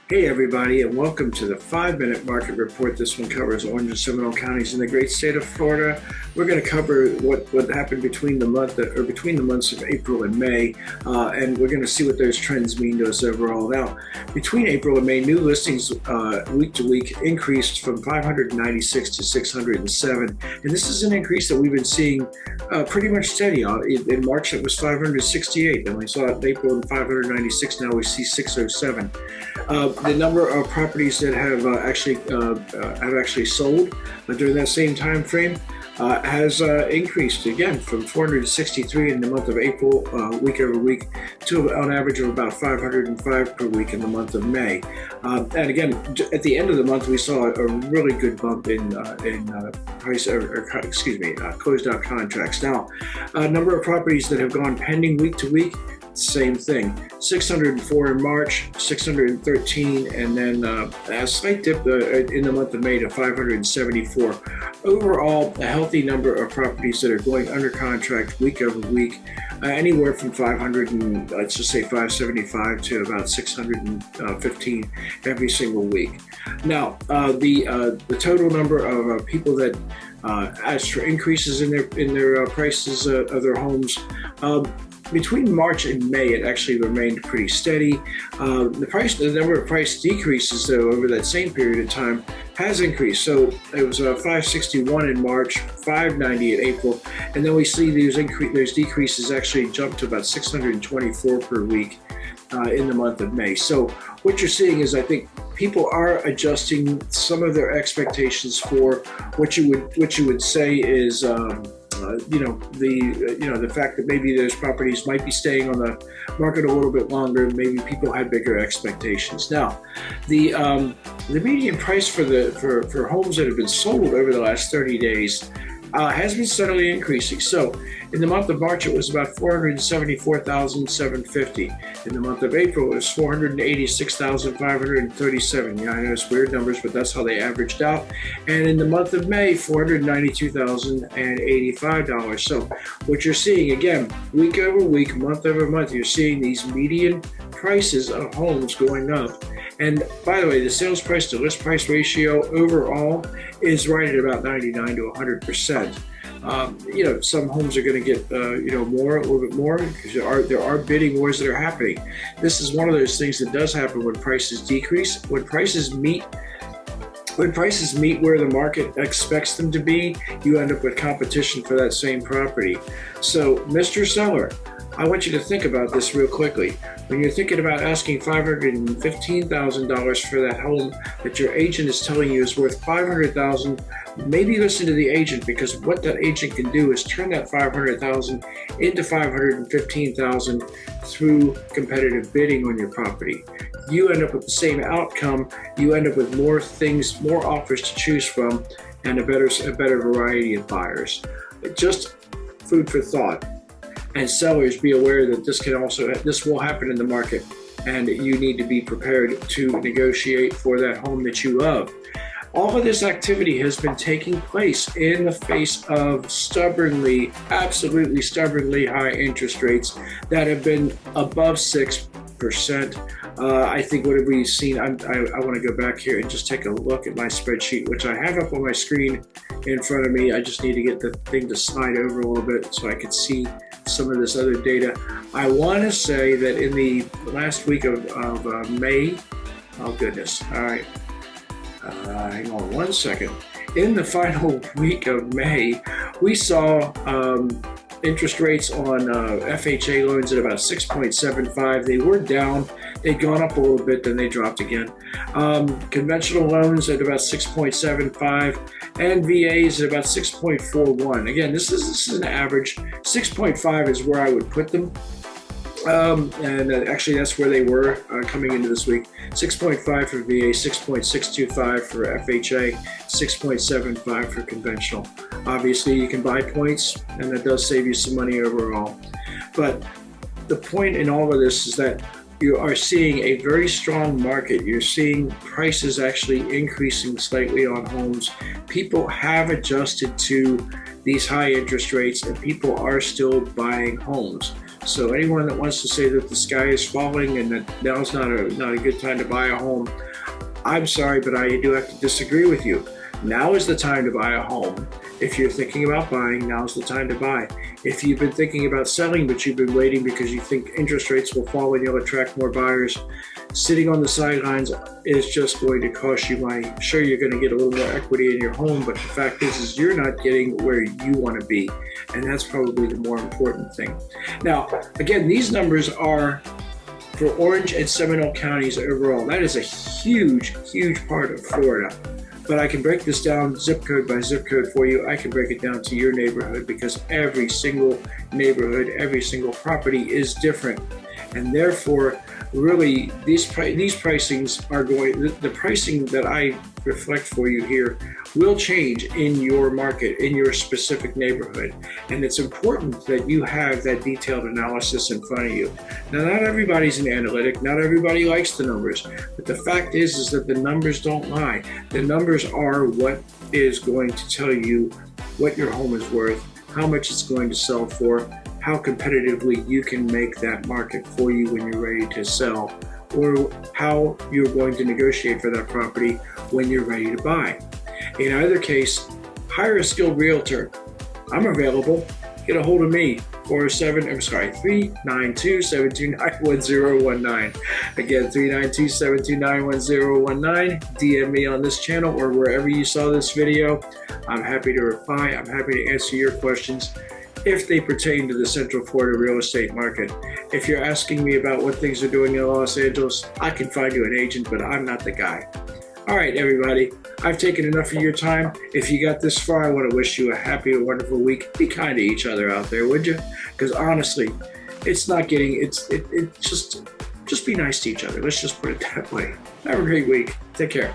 Hey everybody, and welcome to the 5-Minute Market Report. This one covers Orange and Seminole counties in the great state of Florida. We're going to cover what happened between the months of April and May, and we're going to see what those trends mean to us overall. Now, between April and May, new listings week to week increased from 596 to 607, and this is an increase that we've been seeing pretty much steady. In March, it was 568, and we saw it in April in 596. Now we see 607. The number of properties that have actually sold during that same time frame has increased again from 463 in the month of April, week over week, to an average of about 505 per week in the month of May. And again, at the end of the month, we saw a really good bump in closed out contracts. Now, number of properties that have gone pending week to week. Same thing, 604 in March, 613, and then a slight dip in the month of May to 574. Overall, a healthy number of properties that are going under contract week over week, anywhere from 500 and let's just say 575 to about 615 every single week. Now, the total number of people that asked for increases in their prices of their homes. Between March and May, it actually remained pretty steady. The number of price decreases, though, over that same period of time has increased. So it was 561 in March, 590 in April, and then we see those decreases actually jump to about 624 per week in the month of May. So what you're seeing is, I think, people are adjusting some of their expectations for what you would say is. The fact that maybe those properties might be staying on the market a little bit longer. Maybe people had bigger expectations. Now, the median price for homes that have been sold over the last 30 days has been steadily increasing. So in the month of March, it was about $474,750. In the month of April, it was $486,537. Yeah, I know it's weird numbers, but that's how they averaged out. And in the month of May, $492,085. So what you're seeing, again, week over week, month over month, you're seeing these median prices of homes going up. And by the way, the sales price to list price ratio overall is right at about 99 to 100%. Some homes are going to get a little bit more because there are bidding wars that are happening. This is one of those things that does happen when prices decrease. When prices meet where the market expects them to be, you end up with competition for that same property. So, Mr. Seller, I want you to think about this real quickly. When you're thinking about asking $515,000 for that home that your agent is telling you is worth $500,000, maybe listen to the agent, because what that agent can do is turn that $500,000 into $515,000 through competitive bidding on your property. You end up with the same outcome. You end up with more things, more offers to choose from, and a better variety of buyers. Just food for thought. And sellers, be aware that this will happen in the market, and you need to be prepared to negotiate for that home that you love. All of this activity has been taking place in the face of absolutely stubbornly high interest rates that have been above 6%. I think what have we seen? I want to go back here and just take a look at my spreadsheet, which I have up on my screen in front of me. I just need to get the thing to slide over a little bit so I can see some of this other data. I want to say that in the last week of May, oh goodness, all right, hang on one second. In the final week of May, we saw interest rates on FHA loans at about 6.75. They were down. They'd gone up a little bit, then they dropped again. Conventional loans at about 6.75, and VAs at about 6.41. Again, this is an average. 6.5 is where I would put them. Actually, that's where they were coming into this week. 6.5 for VA, 6.625 for FHA, 6.75 for conventional. Obviously, you can buy points, and that does save you some money overall. But the point in all of this is that you are seeing a very strong market. You're seeing prices actually increasing slightly on homes. People have adjusted to these high interest rates, and people are still buying homes. So anyone that wants to say that the sky is falling and that now's not a good time to buy a home, I'm sorry, but I do have to disagree with you. Now is the time to buy a home. If you're thinking about buying, now's the time to buy. If you've been thinking about selling, but you've been waiting because you think interest rates will fall and you'll attract more buyers, sitting on the sidelines is just going to cost you money. Sure, you're going to get a little more equity in your home, but the fact is you're not getting where you want to be. And that's probably the more important thing. Now, again, these numbers are for Orange and Seminole counties overall. That is a huge, huge part of Florida. But I can break this down zip code by zip code for you. I can break it down to your neighborhood because every single neighborhood, every single property is different. And therefore, really, these pricings are the pricing that I reflect for you here will change in your market, in your specific neighborhood. And it's important that you have that detailed analysis in front of you. Now, not everybody's an analytic, not everybody likes the numbers, but the fact is that the numbers don't lie. The numbers are what is going to tell you what your home is worth, how much it's going to sell for, how competitively you can make that market for you when you're ready to sell, or how you're going to negotiate for that property when you're ready to buy. In either case, hire a skilled realtor. I'm available. Get a hold of me, 392-729-1019. Again, 392-729-1019. DM me on this channel or wherever you saw this video. I'm happy to reply. I'm happy to answer your questions if they pertain to the Central Florida real estate market. If you're asking me about what things are doing in Los Angeles, I can find you an agent, but I'm not the guy. All right, everybody, I've taken enough of your time. If you got this far, I want to wish you a happy and wonderful week. Be kind to each other out there, would you? Because honestly, just be nice to each other. Let's just put it that way. Have a great week. Take care.